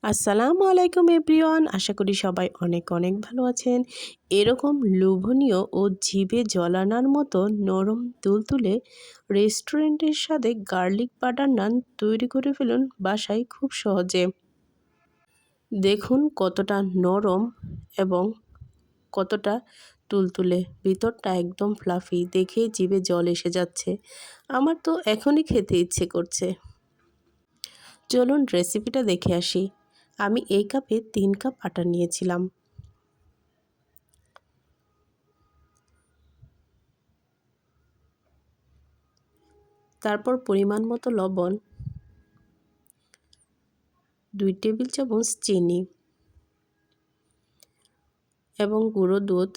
আসসালামু আলাইকুম এভরিওয়ান, আশা করি সবাই অনেক অনেক ভালো আছেন। এরকম লোভনীয় ও জিভে জল আনার মতো নরম তুলতুলে রেস্টুরেন্টের স্বাদে গার্লিক বাটার নান তৈরি করে ফেলুন বাসায় খুব সহজে। দেখুন কতটা নরম এবং কতটা তুলতুলে, ভিতরটা একদম ফ্লাফি, দেখেই জিভে জল এসে যাচ্ছে। আমার তো এখনই খেতে ইচ্ছে করছে। চলুন রেসিপিটা দেখে আসি। আমি এই কাপে 3 কাপ আটা নিয়েছিলাম। তারপর পরিমাণ মতো লবণ, 2 টেবিল চামচ চিনি এবং গুঁড়ো দুধ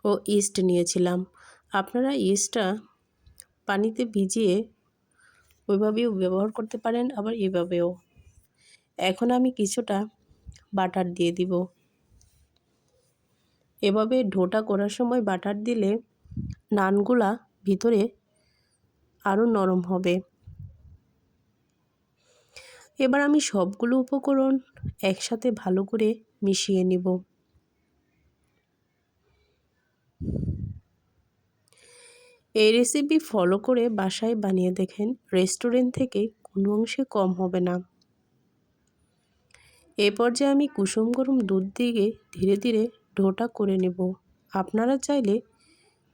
ও ইস্ট নিয়েছিলাম। আপনারা ইস্টটা পানিতে ভিজিয়ে ওইভাবেও ব্যবহার করতে পারেন, আবার এভাবেও। এখন আমি কিছুটা বাটার দিয়ে দিব। এভাবে ডোটা করার সময় বাটার দিলে নানগুলা ভিতরে আরও নরম হবে। এবার আমি সবগুলো উপকরণ একসাথে ভালো করে মিশিয়ে নিব। এই রেসিপি ফলো করে বাসায় বানিয়ে দেখেন, রেস্টুরেন্ট থেকে কোনো অংশে কম হবে না। এ পর্যায়ে আমি কুসুম গরম দুধ দিয়ে ধীরে ধীরে ডোটা করে নেব। আপনারা চাইলে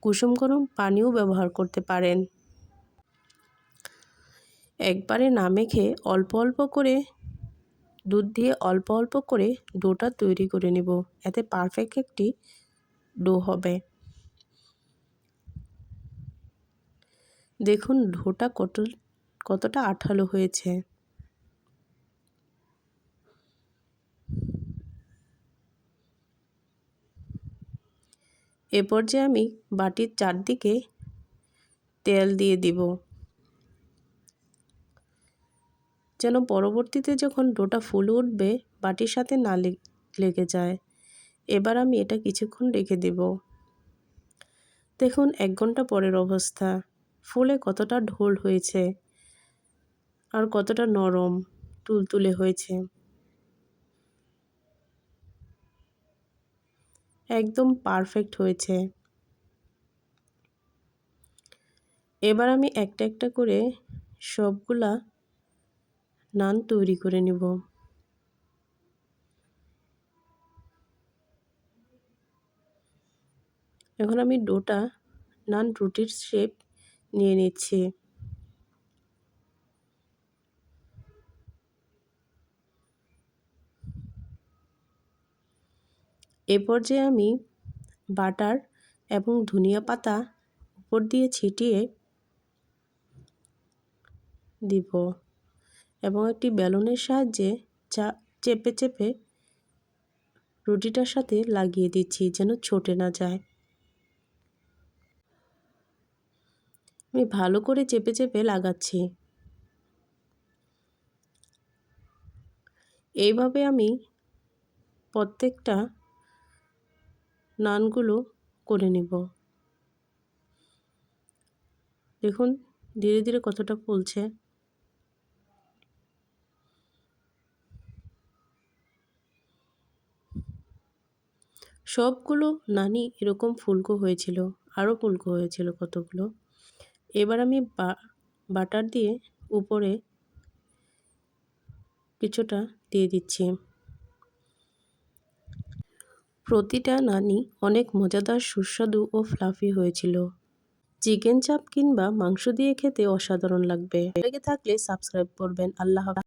কুসুম গরম পানিও ব্যবহার করতে পারেন। একবারে না মেখে অল্প অল্প করে দুধ দিয়ে অল্প অল্প করে ডোটা তৈরি করে নেব, এতে পারফেক্ট একটি ডো হবে। দেখুন ডোটা কতটা আঠালো হয়েছে। এ পর্যায়ে আমি বাটির চারদিকে তেল দিয়ে দিব, যেন পরবর্তীতে যখন ডোটা ফুলে উঠবে বাটির সাথে না লেগে যায়। এবার আমি এটা কিছুক্ষণ রেখে দেব। দেখুন 1 ঘন্টা পরের অবস্থা, ফুলে কতটা ঢোল হয়েছে আর কতটা নরম তুলতুলে হয়েছে। একদম পারফেক্ট হয়েছে। এবার আমি একটা একটা করে সবগুলা নান তৈরি করে নেব। এখন আমি ডোটা নান রুটির শেপ নিয়ে নিচ্ছি। এ পর্যায়ে আমি বাটার এবং ধনিয়া পাতা উপর দিয়ে ছিটিয়ে দিব এবং একটি বেলুনের সাহায্যে চেপে চেপে রুটিটার সাথে লাগিয়ে দিচ্ছি, যেন ছুটে না যায়। আমি ভালো করে চেপে চেপে লাগাচ্ছি। এইভাবে আমি প্রত্যেকটা নানগুলো করে নেব। দেখুন ধীরে ধীরে কতটা ফুলছে। সবগুলো নানই এরকম ফুলকো হয়েছিল, আরও ফুলকো হয়েছিল কতগুলো। এবার আমি বাটার দিয়ে উপরে কিছুটা দিয়ে দিচ্ছি। প্রতিটা নানই অনেক মজাদার, সুস্বাদু ও ফ্লাফি হয়েছিল। চিকেন চাপ কিংবা মাংস দিয়ে খেতে অসাধারণ লাগবে। লেগে থাকলে সাবস্ক্রাইব করবেন। আল্লাহ হাফেজ।